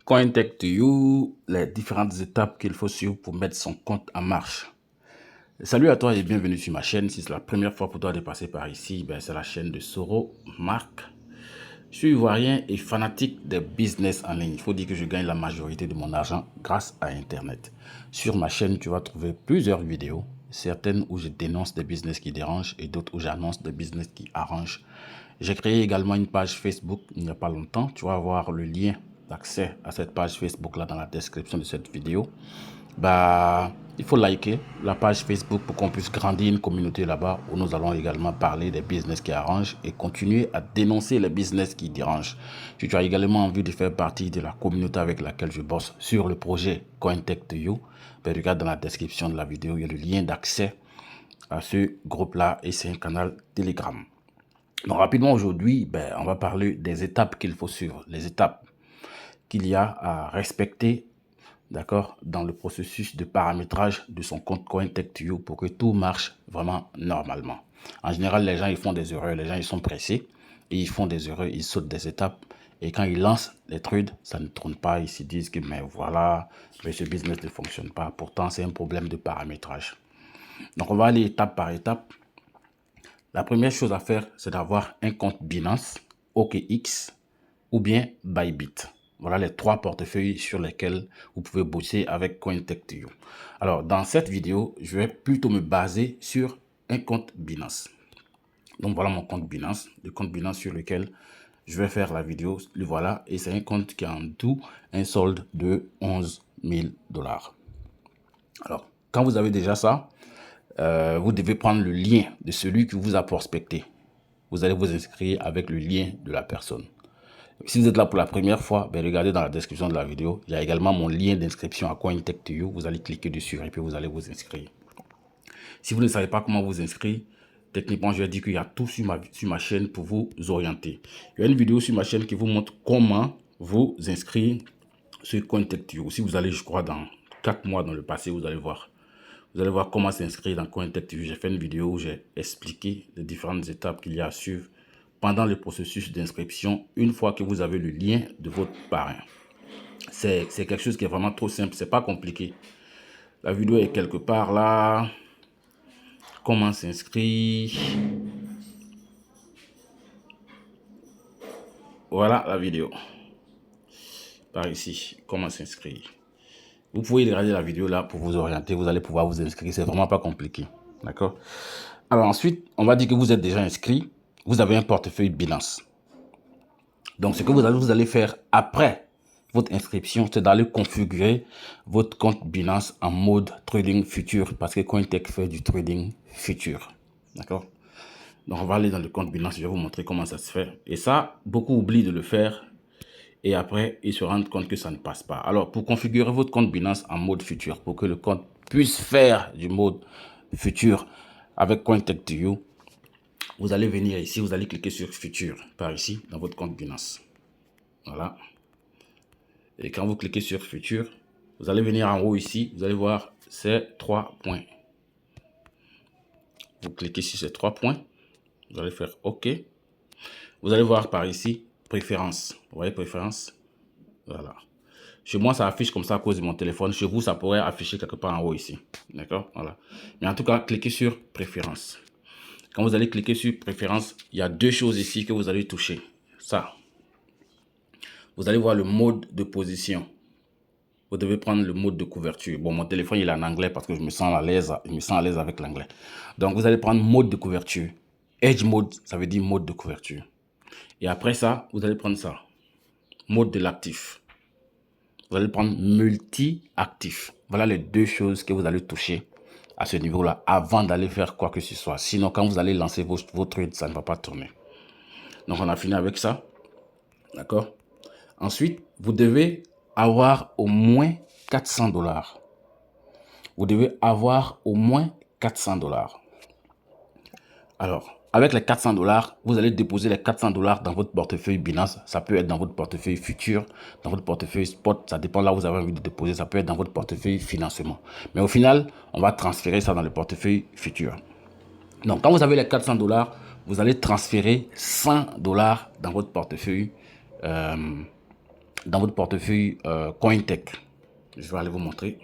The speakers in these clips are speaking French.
CoinTech2You, les différentes étapes qu'il faut suivre pour mettre son compte en marche. Salut à toi et bienvenue sur ma chaîne. Si c'est la première fois pour toi de passer par ici, c'est la chaîne de Soro Marc. Je suis ivoirien et fanatique de business en ligne. Il faut dire que je gagne la majorité de mon argent grâce à Internet. Sur ma chaîne, tu vas trouver plusieurs vidéos, certaines où je dénonce des business qui dérangent et d'autres où j'annonce des business qui arrangent. J'ai créé également une page Facebook il n'y a pas longtemps. Tu vas avoir le lien d'accès à cette page Facebook là dans la description de cette vidéo. Il faut liker la page Facebook pour qu'on puisse grandir une communauté là-bas où nous allons également parler des business qui arrangent et continuer à dénoncer les business qui dérangent. Si tu as également envie de faire partie de la communauté avec laquelle je bosse sur le projet CoinTech2You, regarde dans la description de la vidéo, il y a le lien d'accès à ce groupe-là et c'est un canal Telegram. Donc rapidement aujourd'hui, on va parler des étapes qu'il faut suivre, les étapes qu'il y a à respecter, d'accord, dans le processus de paramétrage de son compte CoinTech2You pour que tout marche vraiment normalement. En général, les gens ils font des erreurs, les gens ils sont pressés et ils font des erreurs, ils sautent des étapes et quand ils lancent les trucs, ça ne tourne pas, ils se disent que mais voilà, mais ce business ne fonctionne pas. Pourtant, c'est un problème de paramétrage. Donc on va aller étape par étape. La première chose à faire, c'est d'avoir un compte Binance, OKX ou bien Bybit. Voilà les trois portefeuilles sur lesquels vous pouvez bosser avec CoinTech2You. Alors, dans cette vidéo, je vais plutôt me baser sur un compte Binance. Donc, voilà mon compte Binance, le compte Binance sur lequel je vais faire la vidéo. Le voilà, et c'est un compte qui a en tout un solde de 11 000 $. Alors, quand vous avez déjà ça, vous devez prendre le lien de celui qui vous a prospecté. Vous allez vous inscrire avec le lien de la personne. Si vous êtes là pour la première fois, regardez dans la description de la vidéo. Il y a également mon lien d'inscription à CoinTech2You. Vous allez cliquer dessus et puis vous allez vous inscrire. Si vous ne savez pas comment vous inscrire, techniquement, je vais dire qu'il y a tout sur ma chaîne pour vous orienter. Il y a une vidéo sur ma chaîne qui vous montre comment vous inscrire sur CoinTech2You. Si vous allez, je crois, dans 4 mois dans le passé, vous allez voir. Vous allez voir comment s'inscrire dans CoinTech2You. J'ai fait une vidéo où j'ai expliqué les différentes étapes qu'il y a à suivre pendant le processus d'inscription, une fois que vous avez le lien de votre parrain. C'est quelque chose qui est vraiment trop simple, c'est pas compliqué. La vidéo est quelque part là. Comment s'inscrire? Voilà la vidéo. Par ici, comment s'inscrire? Vous pouvez regarder la vidéo là pour vous orienter, vous allez pouvoir vous inscrire, c'est vraiment pas compliqué. D'accord? Alors ensuite, on va dire que vous êtes déjà inscrit, vous avez un portefeuille Binance. Donc, ce que vous allez faire après votre inscription, c'est d'aller configurer votre compte Binance en mode trading futur parce que CoinTech fait du trading futur. D'accord? Donc, on va aller dans le compte Binance. Je vais vous montrer comment ça se fait. Et ça, beaucoup oublient de le faire. Et après, ils se rendent compte que ça ne passe pas. Alors, pour configurer votre compte Binance en mode futur, pour que le compte puisse faire du mode futur avec CoinTech2You, vous allez venir ici, vous allez cliquer sur Futur par ici dans votre compte Binance. Voilà. Et quand vous cliquez sur Futur, vous allez venir en haut ici, vous allez voir ces 3 points. Vous cliquez sur ces 3 points, vous allez faire OK. Vous allez voir par ici Préférences. Vous voyez Préférences? Voilà. Chez moi, ça affiche comme ça à cause de mon téléphone. Chez vous, ça pourrait afficher quelque part en haut ici. D'accord? Voilà. Mais en tout cas, cliquez sur Préférences. Quand vous allez cliquer sur Préférences, il y a deux choses ici que vous allez toucher. Ça. Vous allez voir le mode de position. Vous devez prendre le mode de couverture. Bon, mon téléphone, il est en anglais parce que je me sens à l'aise avec l'anglais. Donc, vous allez prendre mode de couverture. Edge mode, ça veut dire mode de couverture. Et après ça, vous allez prendre ça. Mode de l'actif. Vous allez prendre multi-actif. Voilà les deux choses que vous allez toucher à ce niveau-là avant d'aller faire quoi que ce soit. Sinon, quand vous allez lancer vos trades, ça ne va pas tourner. Donc, on a fini avec ça. D'accord? Ensuite, vous devez avoir au moins 400 $. Vous devez avoir au moins 400 $. Alors, avec les 400 $, vous allez déposer les 400 $ dans votre portefeuille Binance. Ça peut être dans votre portefeuille futur, dans votre portefeuille spot. Ça dépend là où vous avez envie de déposer. Ça peut être dans votre portefeuille financement. Mais au final, on va transférer ça dans le portefeuille futur. Donc, quand vous avez les 400 $, vous allez transférer 100 $ dans votre portefeuille dans votre portefeuille Cointech. Je vais aller vous montrer.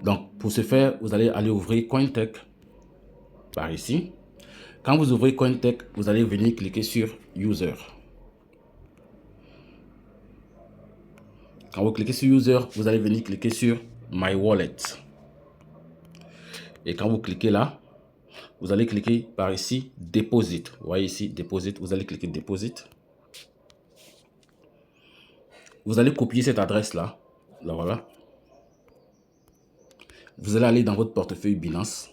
Donc, pour ce faire, vous allez aller ouvrir Cointech par ici. Quand vous ouvrez Cointech, vous allez venir cliquer sur User. Quand vous cliquez sur User, vous allez venir cliquer sur My Wallet. Et quand vous cliquez là, vous allez cliquer par ici Deposit. Vous voyez ici Deposit, vous allez cliquer Deposit. Vous allez copier cette adresse là. Là voilà. Vous allez aller dans votre portefeuille Binance.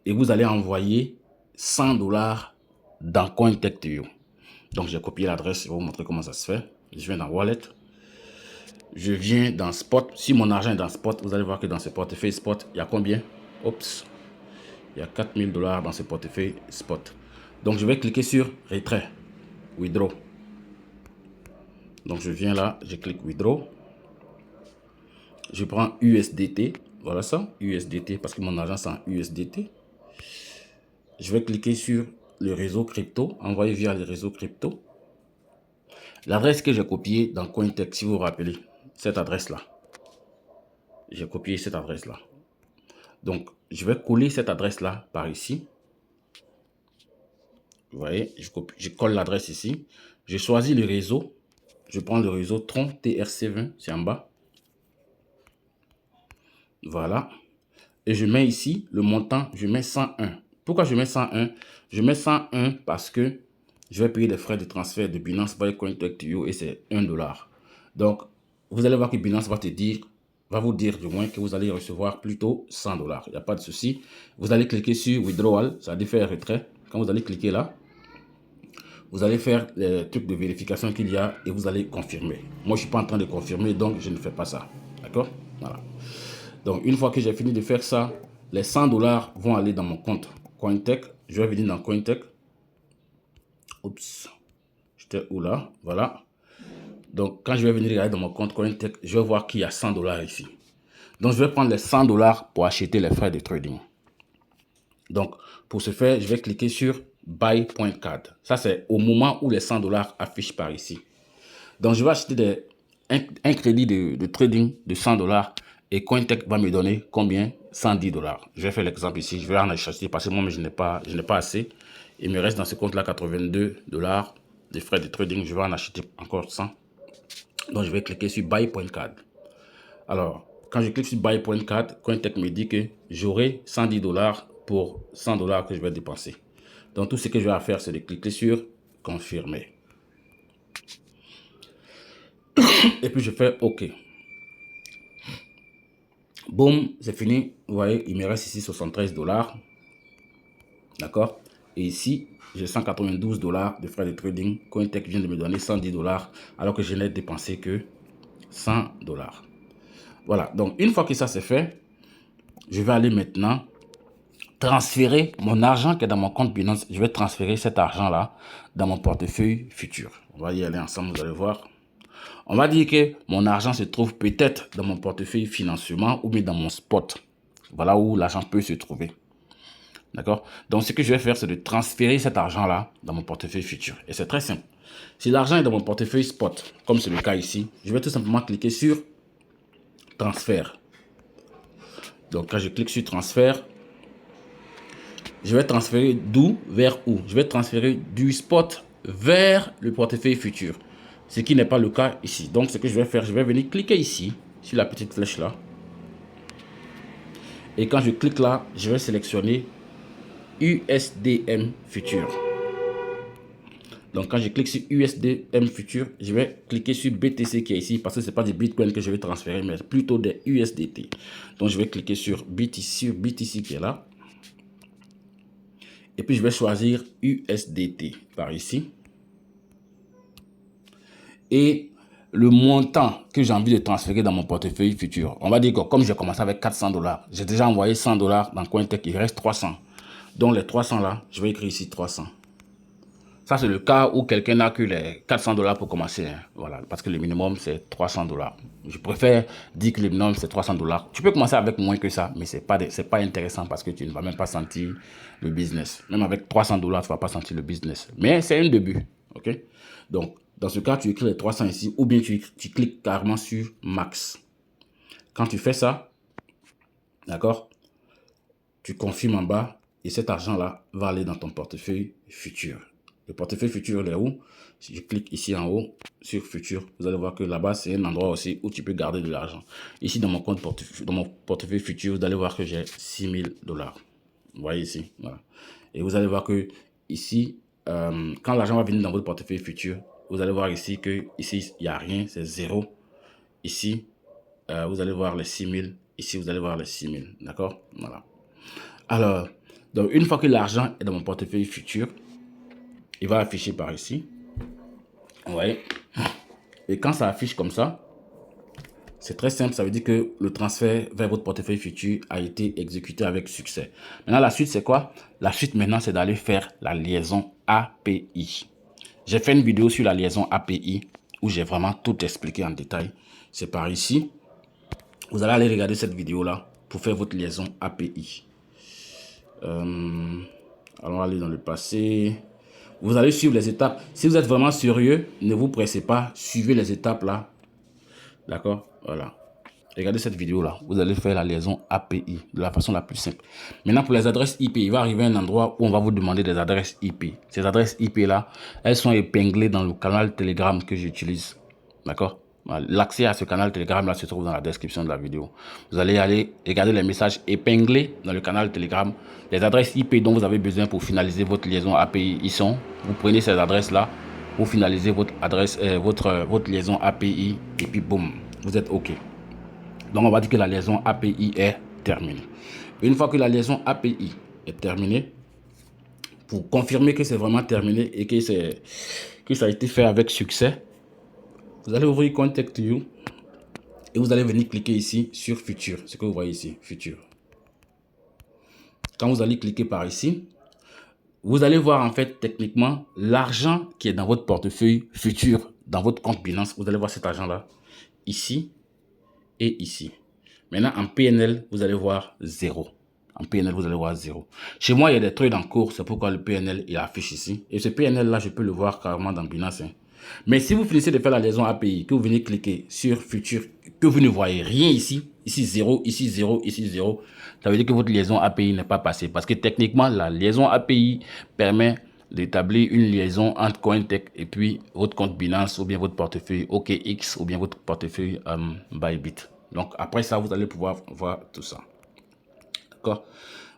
Et vous allez envoyer 100 $ dans CoinTech2U. Donc j'ai copié l'adresse, je vais vous montrer comment ça se fait. Je viens dans Wallet. Je viens dans Spot. Si mon argent est dans Spot, vous allez voir que dans ce portefeuille Spot, il y a combien? Oups. Il y a 4000 $ dans ce portefeuille Spot. Donc je vais cliquer sur Retrait. Withdraw. Donc je viens là, je clique Withdraw. Je prends USDT. Voilà ça, USDT, parce que mon argent c'est en USDT. Je vais cliquer sur le réseau crypto, envoyer via le réseau crypto. L'adresse que j'ai copiée dans Cointech, si vous vous rappelez, cette adresse-là. J'ai copié cette adresse-là. Donc, je vais coller cette adresse-là par ici. Vous voyez, je colle l'adresse ici. Je choisis le réseau. Je prends le réseau Tron TRC20, c'est en bas. Voilà. Et je mets ici le montant, je mets 101. Pourquoi je mets 101? Je mets 101 parce que je vais payer les frais de transfert de Binance by CoinTech2U et c'est 1 $. Donc, vous allez voir que Binance va vous dire du moins que vous allez recevoir plutôt 100 $. Il n'y a pas de souci. Vous allez cliquer sur Withdrawal, ça dit faire retrait. Quand vous allez cliquer là, vous allez faire les trucs de vérification qu'il y a et vous allez confirmer. Moi, je ne suis pas en train de confirmer, donc je ne fais pas ça. D'accord? Voilà. Donc, une fois que j'ai fini de faire ça, les 100 $ vont aller dans mon compte Cointech. Je vais venir dans Cointech. Oups. J'étais où là? Voilà. Donc, quand je vais venir regarder dans mon compte Cointech, je vais voir qu'il y a 100 $ ici. Donc, je vais prendre les 100 $ pour acheter les frais de trading. Donc, pour ce faire, je vais cliquer sur Buy Point Card. Ça, c'est au moment où les 100 $ affichent par ici. Donc, je vais acheter un crédit de trading de 100 $ et Cointech va me donner combien? 110 $. Je vais faire l'exemple ici. Je vais en acheter parce que moi, je n'ai pas assez. Il me reste dans ce compte-là 82 $ de frais de trading. Je vais en acheter encore 100. Donc, je vais cliquer sur Buy Point Card. Alors, quand je clique sur Buy Point Card, Cointech me dit que j'aurai 110 $ pour 100 $ que je vais dépenser. Donc, tout ce que je vais faire, c'est de cliquer sur Confirmer. Et puis, je fais OK. Boum, c'est fini. Vous voyez, il me reste ici 73 $. D'accord? Et ici, j'ai 192 $ de frais de trading. Cointech vient de me donner 110 $ alors que je n'ai dépensé que 100 $. Voilà. Donc, une fois que ça c'est fait, je vais aller maintenant transférer mon argent qui est dans mon compte Binance. Je vais transférer cet argent-là dans mon portefeuille futur. On va y aller ensemble, vous allez voir. On va dire que mon argent se trouve peut-être dans mon portefeuille financement ou bien dans mon spot. Voilà où l'argent peut se trouver. D'accord? Donc, ce que je vais faire, c'est de transférer cet argent-là dans mon portefeuille futur. Et c'est très simple. Si l'argent est dans mon portefeuille spot, comme c'est le cas ici, je vais tout simplement cliquer sur transfert. Donc, quand je clique sur transfert, je vais transférer d'où vers où? Je vais transférer du spot vers le portefeuille futur. Ce qui n'est pas le cas ici. Donc, ce que je vais faire, je vais venir cliquer ici, sur la petite flèche là. Et quand je clique là, je vais sélectionner USDM Futur. Donc, quand je clique sur USDM Futur, je vais cliquer sur BTC qui est ici parce que ce n'est pas des Bitcoin que je vais transférer, mais plutôt des USDT. Donc, je vais cliquer sur BTC qui est là. Et puis, je vais choisir USDT par ici. Et le montant que j'ai envie de transférer dans mon portefeuille futur. On va dire que comme j'ai commencé avec 400 $, j'ai déjà envoyé 100 $ dans Cointech, il reste 300. Donc, les 300 là, je vais écrire ici 300. Ça, c'est le cas où quelqu'un n'a que les 400 $ pour commencer. Hein. Voilà, parce que le minimum, c'est 300 $. Je préfère dire que le minimum, c'est 300 $. Tu peux commencer avec moins que ça, mais ce n'est pas intéressant parce que tu ne vas même pas sentir le business. Même avec 300 $, tu ne vas pas sentir le business. Mais c'est un début. OK? Donc, Dans ce cas, tu écris les 300 ici ou bien tu cliques carrément sur max. Quand tu fais ça, d'accord, tu confirmes en bas et cet argent-là va aller dans ton portefeuille futur. Le portefeuille futur, il est où? Si je clique ici en haut sur futur, vous allez voir que là-bas, c'est un endroit aussi où tu peux garder de l'argent. Ici, dans mon compte portefeuille, dans mon portefeuille futur, vous allez voir que j'ai 6000 $. Vous voyez ici, voilà. Et vous allez voir que ici, quand l'argent va venir dans votre portefeuille futur, vous allez voir ici que ici, il n'y a rien, c'est 0. Ici, vous allez voir les 6000. Ici, vous allez voir les 6000. D'accord? Voilà. Alors, donc une fois que l'argent est dans mon portefeuille futur, il va afficher par ici. Vous voyez? Et quand ça affiche comme ça, c'est très simple. Ça veut dire que le transfert vers votre portefeuille futur a été exécuté avec succès. Maintenant, la suite, c'est quoi? La suite, maintenant, c'est d'aller faire la liaison API. J'ai fait une vidéo sur la liaison API où j'ai vraiment tout expliqué en détail. C'est par ici. Vous allez aller regarder cette vidéo-là pour faire votre liaison API. Allons aller dans le passé. Vous allez suivre les étapes. Si vous êtes vraiment sérieux, ne vous pressez pas. Suivez les étapes là. D'accord? Voilà. Regardez cette vidéo-là. Vous allez faire la liaison API de la façon la plus simple. Maintenant, pour les adresses IP, il va arriver un endroit où on va vous demander des adresses IP. Ces adresses IP-là, elles sont épinglées dans le canal Telegram que j'utilise. D'accord? L'accès à ce canal Telegram là se trouve dans la description de la vidéo. Vous allez aller regarder les messages épinglés dans le canal Telegram. Les adresses IP dont vous avez besoin pour finaliser votre liaison API, ils sont. Vous prenez ces adresses là, vous finalisez votre adresse, votre liaison API et puis boum, vous êtes OK. Donc on va dire que la liaison API est terminée. Une fois que la liaison API est terminée, pour confirmer que c'est vraiment terminé et que ça a été fait avec succès, vous allez ouvrir Contact You et vous allez venir cliquer ici sur Futur. Ce que vous voyez ici, Futur. Quand vous allez cliquer par ici, vous allez voir en fait techniquement l'argent qui est dans votre portefeuille Futur, dans votre compte Binance. Vous allez voir cet argent-là ici et ici. Maintenant, en PNL, vous allez voir 0. En PNL, vous allez voir 0. Chez moi, il y a des trades en cours. C'est pourquoi le PNL, il affiche ici. Et ce PNL-là, je peux le voir carrément dans Binance. Mais si vous finissez de faire la liaison API, que vous venez cliquer sur Futur, que vous ne voyez rien ici, ici 0, ici 0, ici 0, ça veut dire que votre liaison API n'est pas passée. Parce que techniquement, la liaison API permet d'établir une liaison entre Cointech et puis votre compte Binance ou bien votre portefeuille OKX ou bien votre portefeuille Bybit. Donc, après ça, vous allez pouvoir voir tout ça. D'accord?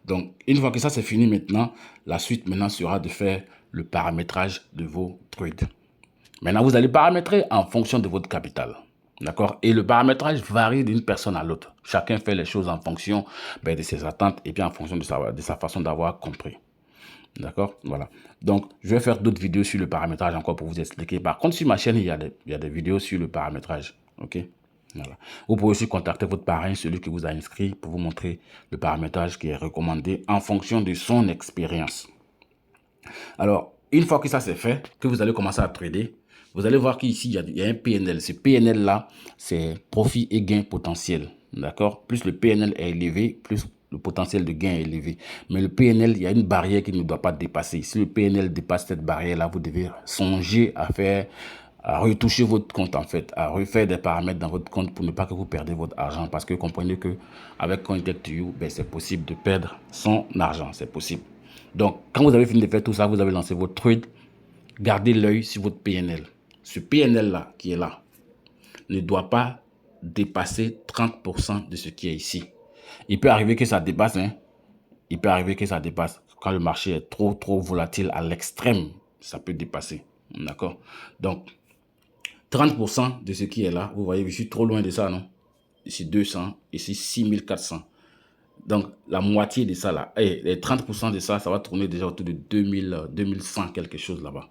Donc, une fois que ça, c'est fini maintenant, la suite maintenant sera de faire le paramétrage de vos trades. Maintenant, vous allez paramétrer en fonction de votre capital. D'accord? Et le paramétrage varie d'une personne à l'autre. Chacun fait les choses en fonction de ses attentes et puis en fonction de sa façon d'avoir compris. D'accord? Voilà. Donc, je vais faire d'autres vidéos sur le paramétrage encore pour vous expliquer. Par contre, sur ma chaîne, il y a des vidéos sur le paramétrage. OK? Voilà. Vous pouvez aussi contacter votre parrain, celui qui vous a inscrit, pour vous montrer le paramétrage qui est recommandé en fonction de son expérience. Alors, une fois que ça c'est fait, que vous allez commencer à trader, vous allez voir qu'ici, il y a un PNL. Ce PNL-là, c'est profit et gain potentiel. D'accord? Plus le PNL est élevé, plus le potentiel de gain est élevé. Mais le PNL, il y a une barrière qui ne doit pas dépasser. Si le PNL dépasse cette barrière-là, vous devez songer à retoucher votre compte en fait, à refaire des paramètres dans votre compte pour ne pas que vous perdez votre argent. Parce que comprenez que avec CoinTech2You, c'est possible de perdre son argent. C'est possible. Donc, quand vous avez fini de faire tout ça, vous avez lancé votre trade. Gardez l'œil sur votre PNL. Ce PNL-là qui est là ne doit pas dépasser 30% de ce qui est ici. Il peut arriver que ça dépasse. Il peut arriver que ça dépasse. Quand le marché est trop volatile à l'extrême, ça peut dépasser. D'accord? Donc, 30% de ce qui est là, vous voyez, je suis trop loin de ça, non? Ici 200, ici 6400. Donc, la moitié de ça là, et les 30% de ça, ça va tourner déjà autour de 2000, 2100 quelque chose là-bas.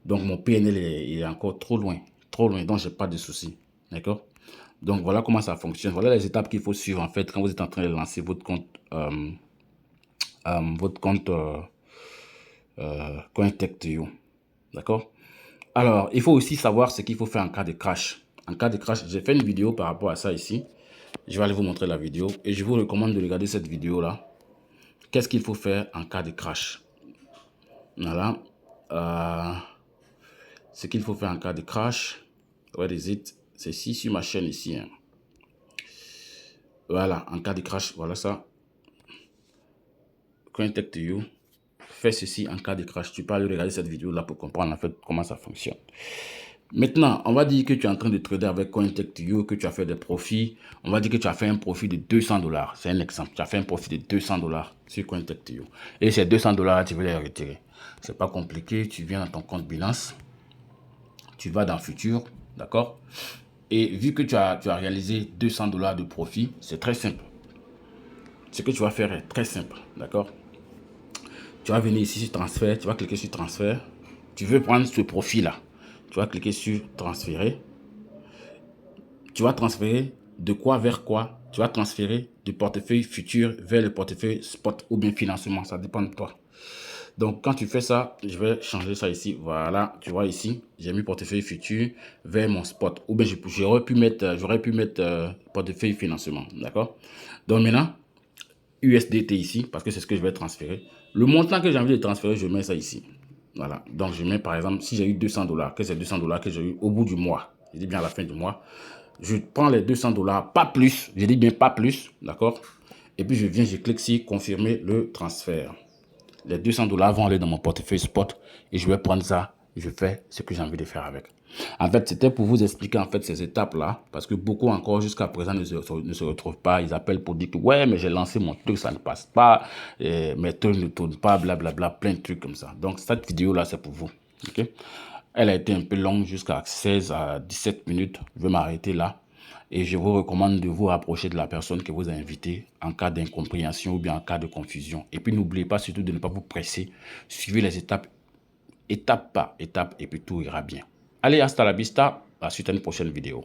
Donc, mon PNL est encore trop loin, donc j'ai pas de soucis. D'accord? Donc, voilà comment ça fonctionne. Voilà les étapes qu'il faut suivre en fait quand vous êtes en train de lancer votre compte, CoinTech2You. D'accord? Alors, il faut aussi savoir ce qu'il faut faire en cas de crash. En cas de crash, j'ai fait une vidéo par rapport à ça ici. Je vais aller vous montrer la vidéo et je vous recommande de regarder cette vidéo-là. Qu'est-ce qu'il faut faire en cas de crash? Voilà. ce qu'il faut faire en cas de crash. Where is it? C'est ici sur ma chaîne ici. Hein. Voilà, en cas de crash, voilà ça. CoinTech2You. Fais ceci en cas de crash. Tu peux aller regarder cette vidéo là pour comprendre en fait comment ça fonctionne. Maintenant, on va dire que tu es en train de trader avec CoinTech2You, que tu as fait des profits. On va dire que tu as fait un profit de 200 $. C'est un exemple. Tu as fait un profit de 200 $ sur CoinTech2You. Et ces 200 $, tu veux les retirer. C'est pas compliqué. Tu viens dans ton compte Binance. Tu vas dans Futur. D'accord? Et vu que tu as réalisé 200 $ de profit, c'est très simple. Ce que tu vas faire est très simple. D'accord? Tu vas venir ici sur transfert. Tu vas cliquer sur transfert. Tu veux prendre ce profit-là. Tu vas cliquer sur transférer. Tu vas transférer de quoi vers quoi? Tu vas transférer du portefeuille futur vers le portefeuille spot ou bien financement. Ça dépend de toi. Donc, quand tu fais ça, je vais changer ça ici. Voilà, tu vois ici, j'ai mis portefeuille futur vers mon spot. Ou bien j'aurais pu mettre portefeuille financement. D'accord? Donc maintenant, USDT ici, parce que c'est ce que je vais transférer. Le montant que j'ai envie de transférer, je mets ça ici. Voilà. Donc, je mets par exemple, si j'ai eu 200 $, que c'est 200 $ que j'ai eu au bout du mois. Je dis bien à la fin du mois. Je prends les 200 $, pas plus. Je dis bien pas plus. D'accord? Et puis, je viens, je clique sur confirmer le transfert. Les 200 $ vont aller dans mon portefeuille spot et je vais prendre ça et je fais ce que j'ai envie de faire avec. En fait, c'était pour vous expliquer en fait ces étapes-là parce que beaucoup encore jusqu'à présent ne se retrouvent pas. Ils appellent pour dire que ouais, mais j'ai lancé mon truc, ça ne passe pas, mes trucs ne tournent pas, blablabla, plein de trucs comme ça. Donc, cette vidéo-là, c'est pour vous. Okay? Elle a été un peu longue jusqu'à 16 à 17 minutes. Je vais m'arrêter là. Et je vous recommande de vous rapprocher de la personne que vous avez invitée en cas d'incompréhension ou bien en cas de confusion. Et puis n'oubliez pas surtout de ne pas vous presser. Suivez les étapes, étape par étape, et puis tout ira bien. Allez, hasta la vista, à la suite à une prochaine vidéo.